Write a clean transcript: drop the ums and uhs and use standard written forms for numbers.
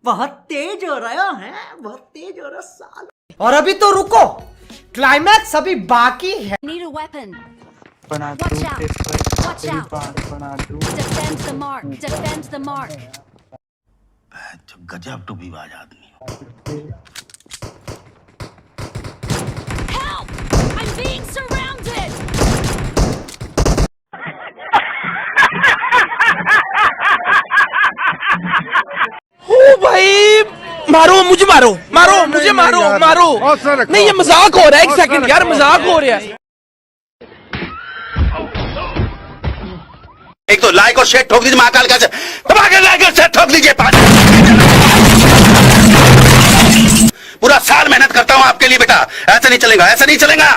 बहुत तेज हो रहा है, बहुत तेज हो रहा साल। और अभी तो रुको, क्लाइमैक्स अभी बाकी है। Need a weapon. बना Watch दूं out. फिर Watch तेरी out. बात बना दूं। Defend the mark. Defend the mark. गजब टूबीबाज आदमी। Help! I'm being surrounded. ओ भाई मारो मुझे, मारो मारो मुझे, मारो मारो। नहीं ये मजाक हो रहा है, एक सेकंड यार, मजाक हो रहा है। एक तो लाइक और शेयर ठोक दीजिए, महाकाल का दबा के लाइक और शेयर ठोक दीजिए। पूरा साल मेहनत करता हूं आपके लिए बेटा, ऐसा नहीं चलेगा, ऐसा नहीं चलेगा।